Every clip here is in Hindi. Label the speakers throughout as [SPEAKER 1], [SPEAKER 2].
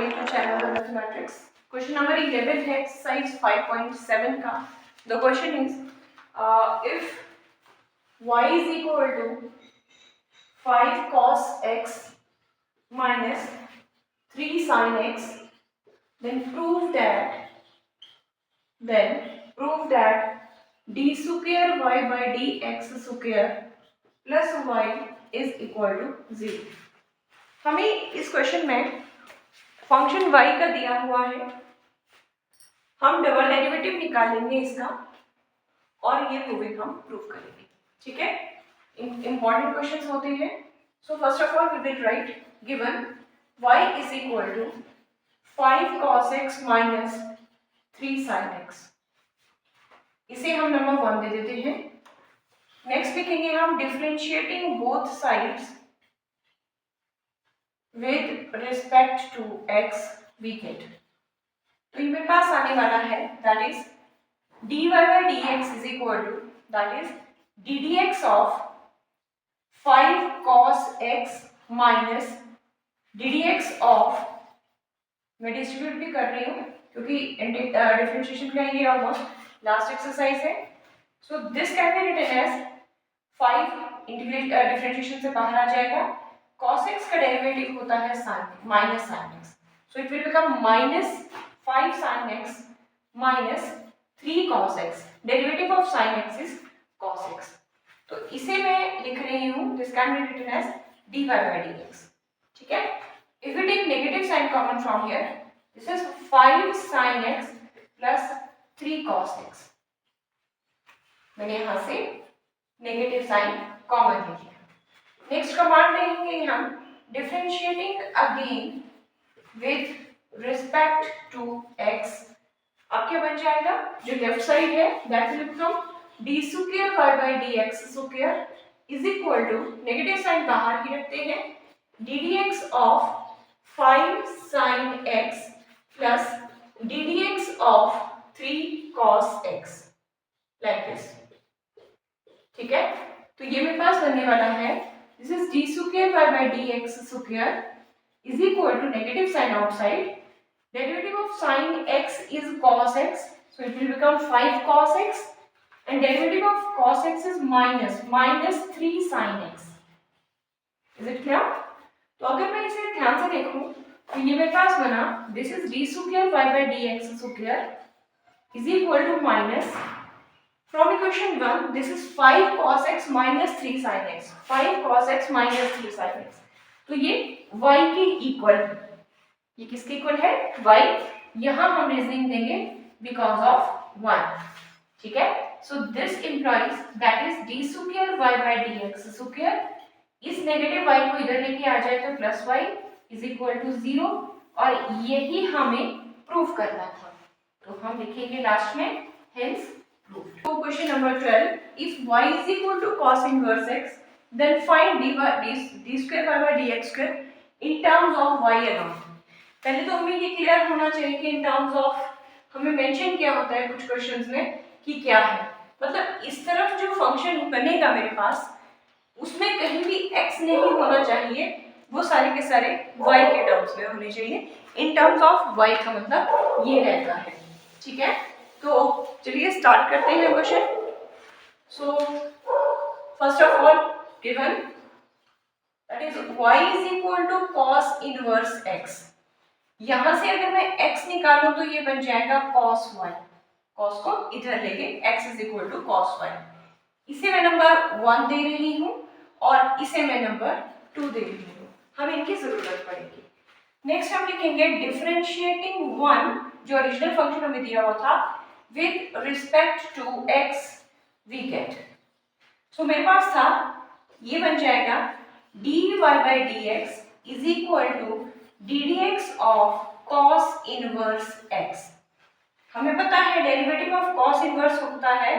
[SPEAKER 1] back to channel The Mathematics. Question number 11 है exercise 5.7 का. The question is if y is equal to 5 cos x minus 3 sin x, then prove that d square y by dx square plus y is equal to 0. हमें इस क्वेश्चन में फंक्शन y का दिया हुआ है, हम डबल डेरिवेटिव निकालेंगे इसका और ये प्रूविंग हम प्रूव करेंगे. ठीक है, इंपॉर्टेंट क्वेश्चंस होते हैं. So first of all we will write given y is equal to 5 cos x minus 3 sin x. इसे हम नंबर 1 दे देते हैं. नेक्स्ट लिखेंगे हम differentiating both sides with respect to x we get. तो ये मेरे पास आने वाला है that is dy by dx is equal to that is ddx of 5 cos x minus ddx of, मैं डिस्ट्रीब्यूट भी कर रही हूँ क्योंकि डिफरेंशिएशन का ये ऑलमोस्ट लास्ट एक्सरसाइज है. So this can be written as 5 differentiation से बाहर आ जाएगा. cos x का डेरिवेटिव होता है sin minus sin x, so it will become minus 5 sin x minus 3 cos x. Derivative of sin x is cos x. तो इसे मैं लिख रही हूँ, this can be written as dy by dx. ठीक है, if we take negative sign common from here, this is 5 sin x plus 3 cos x. मैंने यहाँ से नेगेटिव साइन कॉमन ले लिया. नेक्स्ट कमांड लेंगे हम differentiating again with respect to x. अब क्या बन जाएगा, जो लेफ्ट साइड है that will become d square y by dx square is equal to, negative sign बाहर ही रखते हैं, ddx of 5 sin x plus ddx of 3 cos x like this. ठीक है, तो ये मेरे पास बनने वाला है, this is d square y by dx square is equal to negative sign outside, derivative of sin x is cos x, so it will become 5 cos x and derivative of cos x is minus 3 sin x. Is it clear? तो अगर मैं इसे ध्यान से देखूं तो ये मेरे पास बना, this is d square y by dx square is equal to minus, from equation 1 this is 5 cos x minus 3 sin x, 5 cos x minus 3 sin x. तो ये y के इक्वल है. ये किसके इक्वल है, y. यहाँ हम रीजनिंग देंगे बिकॉज ऑफ 1. ठीक है, so this implies that is d square y by dx square, इस नेगेटिव y को इधर लेके आ जाए तो plus y is equal to 0, और यही हमें प्रूव करना था. तो हम लिखेंगे लास्ट में hence proved. So question number 12, if y is equal to cos inverse x, then find d square y by dx square in terms of y alone. पहले तो हमें ये क्लियर होना चाहिए कि इन टर्म्स ऑफ हमें मेंशन किया होता है कुछ क्वेश्चंस में कि क्या है, मतलब इस तरफ जो फंक्शन बनेगा मेरे पास उसमें कहीं भी x नहीं होना चाहिए, वो सारे के सारे y के टर्म्स में होने चाहिए. इन टर्म्स ऑफ y का मतलब ये रहता है. ठीक है, तो चलिए स्टार्ट करते हैं question. So first of all given that is y is equal to cos inverse x. यहां से अगर मैं x निकालूं तो ये बन जाएगा cos y. cos को इधर लेके x is equal to cos y. इसे मैं नंबर 1 दे रही हूं और इसे मैं नंबर 2 दे रही हूं. हमें इनकी जरूरत पड़ेगी. नेक्स्ट हम लिखेंगे डिफरेंशिएटिंग 1, जो ओरिजिनल फंक्शन हमें दिया हुआ था, with respect to x we get. so मेरे पास था, ये बन जाएगा dy by dx is equal to ddx of cos inverse x. हमें पता है डेरिवेटिव ऑफ cos इनवर्स होता है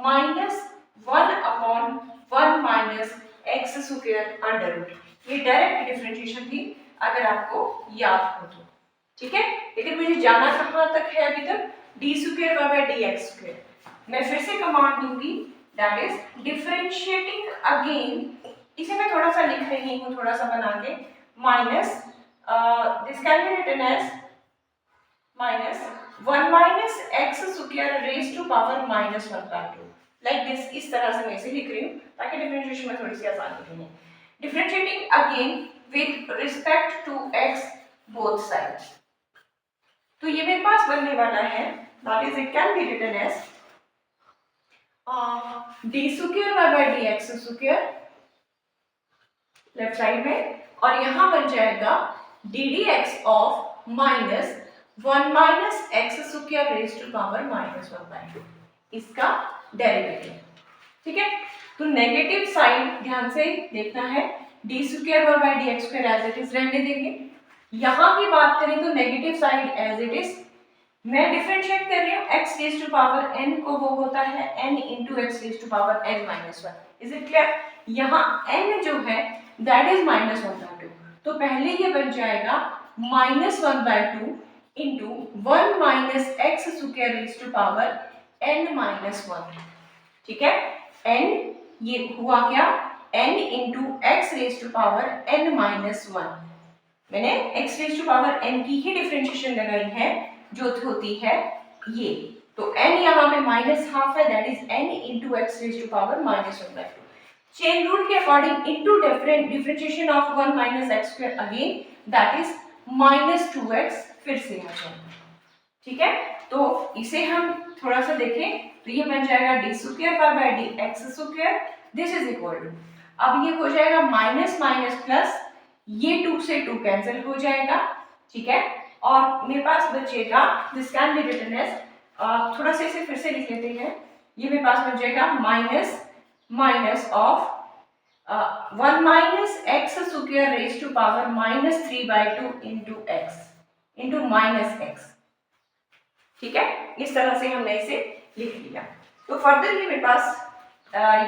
[SPEAKER 1] -1/1 minus x square under root. ये डायरेक्ट डिफरेंशिएशन थी अगर आपको याद हो तो. ठीक है, लेकिन मुझे जाना कहाँ तक है अभी तक, d square y by dx square. मैं फिर से कमांड दूंगी दैट इज डिफरेंशिएटिंग अगेन, इसे मैं थोड़ा सा लिख रही हूँ, थोड़ा सा बना के, minus this can be written as minus 1 minus x square raise to power minus 1/2 like this. इस तरह से मैं इसे लिख रही हूँ ताकि डिफरेंशिएशन में थोड़ी सी आसानी रहे। Differentiating again with respect to x both sides, तो ये मेरे पास बनने वाला है that is it can be written as d square y by d x square left side में, और यहां बन जाएगा d d x of minus 1 minus x square raise to power minus 1/2 इसका डेरिवेटिव। ठीक है, तो नेगेटिव साइन ध्यान से देखना है, d square y by d x square as it is रहने देंगे। यहां की बात करें तो negative side as it is, मैं डिफरेंशिएट कर रही हूँ x raise to power n को, वो होता है n into x raise to power n minus 1। Is it clear? यहाँ n जो है दैट इज माइनस 1/2, तो पहले ये बन जाएगा minus 1/2 into 1 minus x square raise to power n minus 1। ठीक है, n ये हुआ क्या, n into x raise to power n minus 1। मैंने x raise to power n की ही डिफरेंशिएशन लगाई है जो होती है ये, तो n यहाँ पे माइनस हाफ है that is n into x raise to power minus 1/2। Chain rule के according into differentiation of 1 minus x square again that is minus 2x, फिर से आ जाएगा। ठीक है, तो इसे हम थोड़ा सा देखें तो ये बन जाएगा d square y by d x square, this is equal to, अब ये हो जाएगा माइनस माइनस प्लस, ये 2 से 2 कैंसिल हो जाएगा। ठीक है, और मेरे पास बचेगा this can be written as, थोड़ा सा इसे फिर से लिख लेते हैं, ये मेरे पास बन जाएगा minus minus of 1 minus x square raise to power minus 3/2 into x into minus x. ठीक है, इस तरह से हमने इसे लिख लिया। तो फर्दर ये मेरे पास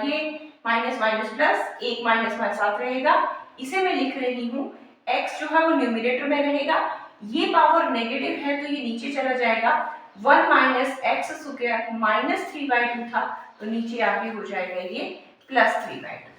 [SPEAKER 1] ये माइनस माइनस प्लस, एक माइनस माइनस साथ रहेगा, इसे मैं लिख रही हूँ x जो है वो न्यूमरेटर में रहेगा, ये पावर नेगेटिव है तो ये नीचे चला जाएगा, 1 माइनस एक्स स्क्वायर माइनस 3/2 था तो नीचे आके हो जाएगा ये प्लस 3/2।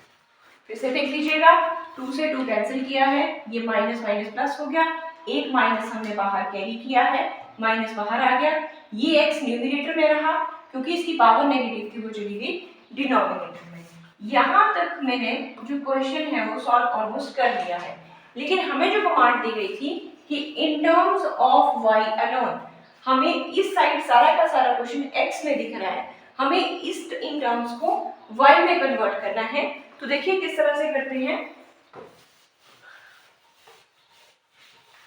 [SPEAKER 1] फिर से देख लीजिएगा, 2 से 2 कैंसिल किया है, ये माइनस माइनस प्लस हो गया, एक माइनस हमने बाहर कैरी किया है, माइनस बाहर आ गया, ये x न्यूमरेटर में रहा क्योंकि इसकी पावर नेगेटिव थी वो चली गई डिनोमिनेटर में। यहाँ तक मैंने जो क्वेश्चन है वो सॉल्व ऑलमोस्ट कर लिया है, लेकिन हमें जो कमांड दी गई थी कि in terms of y alone, हमें इस साइड सारा का सारा क्वेश्चन x में दिख रहा है, हमें इस इन टर्म्स को y में कन्वर्ट करना है। तो देखिए किस तरह से करते हैं,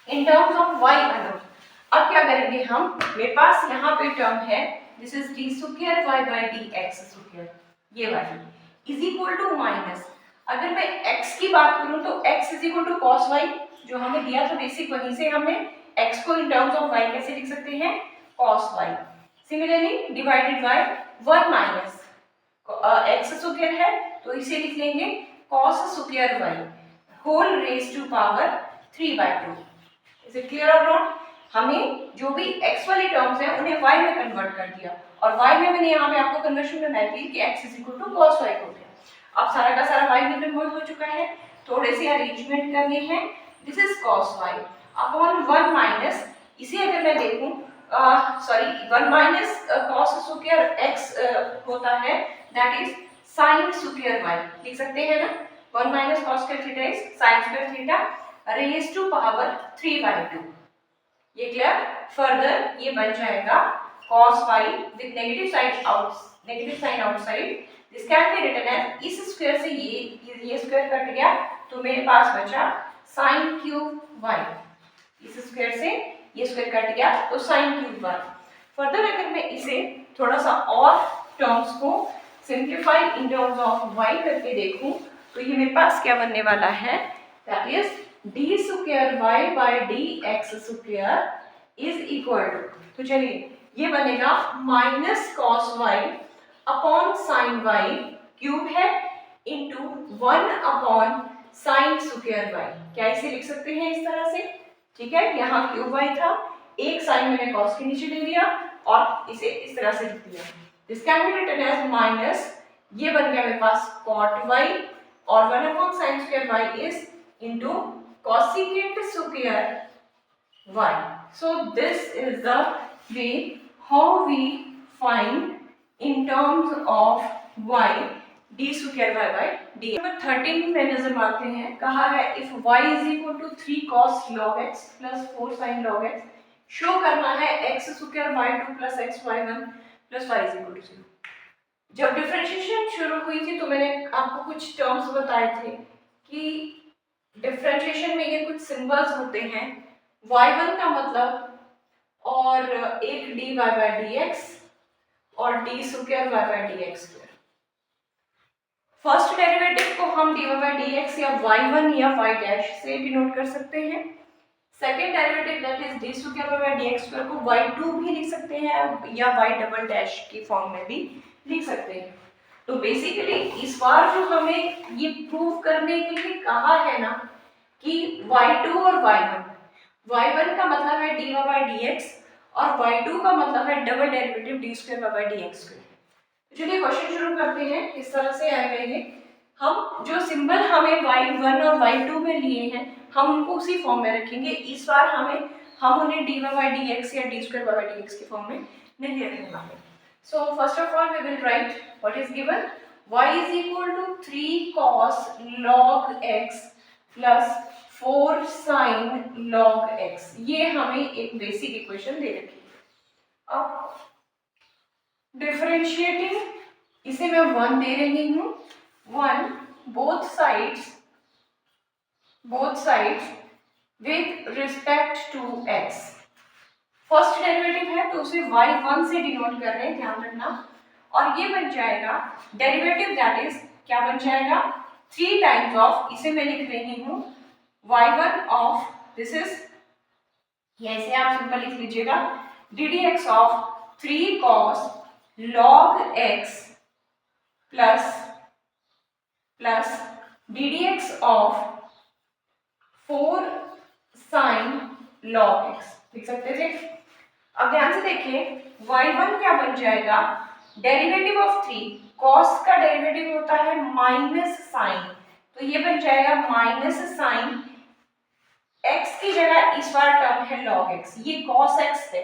[SPEAKER 1] in terms of y alone. अब क्या करेंगे हम, मेरे पास यहाँ पे टर्म है this is d square y by d x square, ये वाली इज इक्वल टू माइनस, अगर मैं x की बात करूं तो x is equal to cos y जो हमें दिया था बेसिक, वहीं से हमने x को इन टर्म्स ऑफ y कैसे लिख सकते हैं, cos y। Similarly divided by 1 minus x square है तो इसे लिख लेंगे cos square y whole raise to power 3/2। Is it clear और नॉट? हमें जो भी x वाली टर्म्स हैं उन्हें y में कन्वर्ट कर दिया, और y में मैंने यहाँ पे आपको कन्वर्शन में बताई थी कि x is equal to cos y हो गया। अब सारा का सारा y में कन्वर्ट हो चुका है, थोड़े से अरेंजमेंट करने हैं, this is cos y upon 1 minus, इसे अगर मैं देखूं sorry 1 minus cos square x होता है that is sin square y, लिख सकते हैं ना, 1 minus cos square theta is sin square theta raise to power 3/2। ये क्लियर? फर्दर ये बन जाएगा cos y with negative sign outside, this can be written as, इस स्क्वायर से ये स्क्वायर कट गया तो मेरे पास बचा sin क्यूब y, इस स्क्वायर से ये स्क्वायर कट गया तो sin क्यूब y। फर्दर अगर मैं इसे थोड़ा सा और टर्म्स को simplify in terms of y करके देखूं तो ये मेरे पास क्या बनने वाला है, that is d square y by d x square is equal to, तो चलिए ये बनेगा minus cos y upon sine y cube है into 1 upon sine square y. क्या इसे लिख सकते हैं इस तरह से? ठीक है, यहाँ क्यूब वाई था, एक साइन मैंने कॉस के नीचे ले लिया और इसे इस तरह से लिख दिया, this can be written as minus, ये बन गया मेरे पास कॉट वाई और 1 upon sine square y is into cosecant square y. So this is the way how we find in terms of y d square y by d. Number 13 में नजर मारते हैं, कहा है if y is equal to 3 cos log x plus 4 sin log x, show करना है x square y2 plus x y1 plus y is equal to 0. जब डिफरेंशिएशन शुरू हुई थी तो मैंने आपको कुछ टर्म्स बताए थे कि डिफरेंशिएशन में ये कुछ सिंबल्स होते हैं, y1 का मतलब और एक dy by dx और d square y by dx square. First derivative को हम dy by dx या y1 या y डैश से डिनोट कर सकते हैं. Second derivative that is d square y by dx square को y2 भी लिख सकते हैं या y डबल डैश की फॉर्म में भी लिख सकते हैं. तो बेसिकली इस बार जो हमें ये प्रूव करने के लिए कहा है ना कि y2 और y1 का मतलब है dy by dx और y2 का मतलब है double derivative d square y by dx square. चलिए क्वेश्चन शुरू करते हैं. इस तरह से आएगा ये, हम जो सिंबल हमें y1 और y2 में लिए हैं हम उनको उसी फॉर्म में रखेंगे. इस बार हम उन्हें dy by dx या d square y by dx की फॉर्म में नहीं रखने वाले. So first of all we will write what is given. Y is equal to 3 cos log x plus 4 sin log x. ये हमें एक बेसिक इक्वेशन दे रखी है. अब डिफरेंशिएटिंग इसे मैं 1 दे रही हूँ. 1 both sides with respect to x. First derivative है तो उसे y1 से डिनोट कर रहे हैं, ध्यान रखना. और ये बन जाएगा डेरिवेटिव दैट इज क्या बन जाएगा 3 टाइम्स ऑफ, इसे मैं लिख रही हूँ y1 ऑफ, दिस इज, ऐसे आप सिंपल लिख लीजिएगा ddx of 3 cos log x plus ddx of 4 sin log x लिख सकते थे. अब ध्यान से देखिए y1 क्या बन जाएगा डेरिवेटिव ऑफ 3, cos का डेरिवेटिव होता है माइनस साइन, तो ये बन जाएगा माइनस साइन. x की जगह इस बार टर्म है log x, ये cos x है,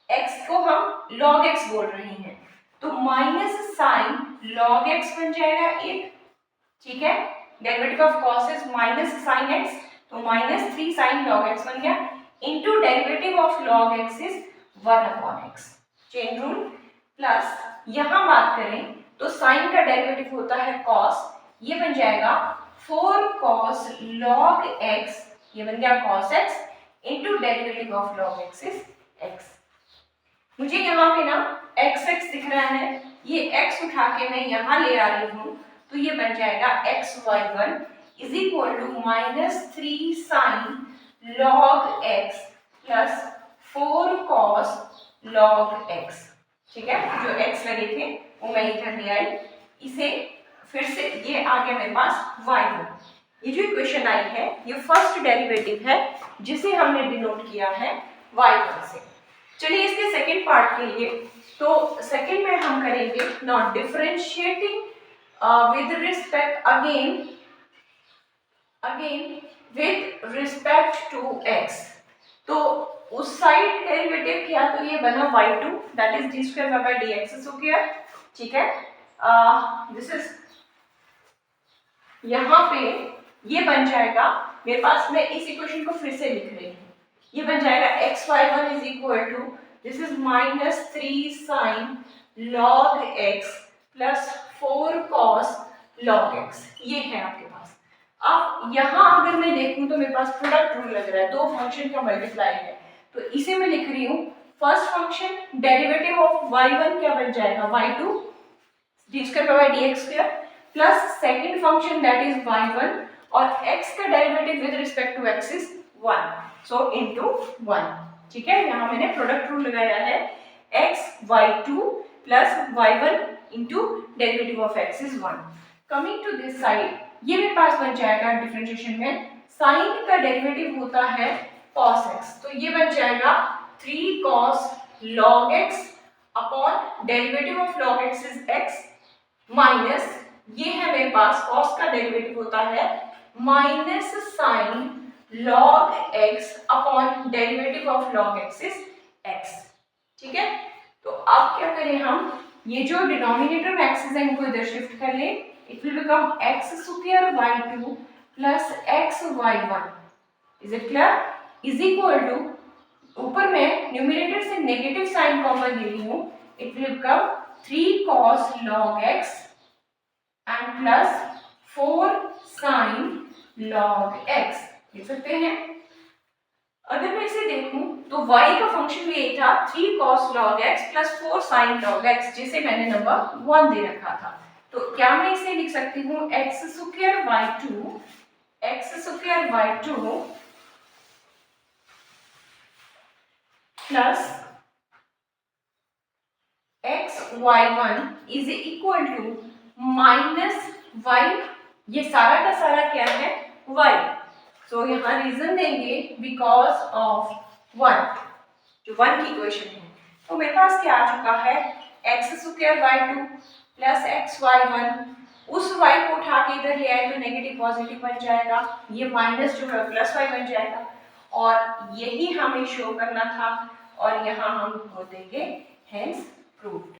[SPEAKER 1] x को हम log x बोल रहे हैं, तो माइनस साइन log x बन जाएगा 1. ठीक है, derivative of cos is minus sine x, तो माइनस 3 साइन log x बन गया into derivative of log x is 1/x. Chain rule. Plus यहां बात करें तो साइन का डेरिवेटिव होता है cos, ये बन जाएगा 4 cos log x, ये बन गया cos x into derivative of log x is x. मुझे यहाँ पे ना x दिख रहा है, ये x उठा के मैं यहाँ ले आ रही हूँ, तो ये बन जाएगा xy1 is equal to minus 3 sine log x plus 4 cos log x. ठीक है, जो x लगे थे वो मैं इधर ले आई, इसे फिर से ये आ गया मेरे पास y1. ये जो इक्वेशन आई है ये फर्स्ट डेरिवेटिव है जिसे हमने डिनोट किया है y1 से. चलिए इसके सेकेंड पार्ट के लिए, तो सेकेंड में हम करेंगे not differentiating with respect again with respect to x. तो उस साइड डेरिवेटिव किया तो ये बना y2 that is d square y by dx square. ठीक है, दिस इज, यहाँ पे ये बन जाएगा मेरे पास, मैं इस इक्वेशन को फिर से लिख रही हूँ, ये बन जाएगा xy1 is equal to this is minus 3 sine log x plus 4 cos log x. ये है आपके पास. अब यहाँ अगर मैं देखूं तो मेरे पास प्रोडक्ट रूल लग रहा है, दो फंक्शन का मल्टीप्लाई है, तो इसे मैं लिख रही हूँ first function derivative of y1 क्या बन जाएगा y2 d square by dx square plus second function that is y1 और x का derivative with respect to x is 1, so into 1. ठीक है, यहाँ मैंने प्रोडक्ट रूल लगाया है x y2 plus y1 into derivative of x is 1. Coming to this side, ये मेरे पास बन जाएगा डिफरेंशिएशन में साइन का डेरिवेटिव होता है cos x, तो ये बन जाएगा 3 cos log x upon derivative of log x is x minus, ये है मेरे पास cos का डेरिवेटिव होता है minus sine log x upon derivative of log x is x। ठीक है, तो अब क्या करें हम, ये जो डिनोमिनेटर में एक्सेस है इनको इधर शिफ्ट कर लें। It will become x square y two plus x y one, is it clear, is equal to, ऊपर में न्यूमरेटर से नेगेटिव साइन कॉमन ले रही हूँ, it will become 3 cos log x and plus 4 sin log x, लिख सकते हैं। अगर मैं इसे देखूं तो y का फंक्शन ये था 3 cos log x plus 4 sin log x, जिसे मैंने नंबर 1 दे रखा था। तो क्या मैं इसे लिख सकती हूँ x square y two plus x y1 is equal to minus y, ये सारा का सारा क्या है y, सो यहाँ रीजन देंगे बिकॉज ऑफ 1, जो 1 की इक्वेशन है। तो मेरे पास क्या आ चुका है, x square y two plus x y one, उस y को उठा के इधर ले आए तो नेगेटिव पॉजिटिव बन जाएगा, ये माइनस जो है प्लस y बन जाएगा, और यही हमें शो करना था, और यहाँ हम वो देंगे हेंस प्रूव्ड।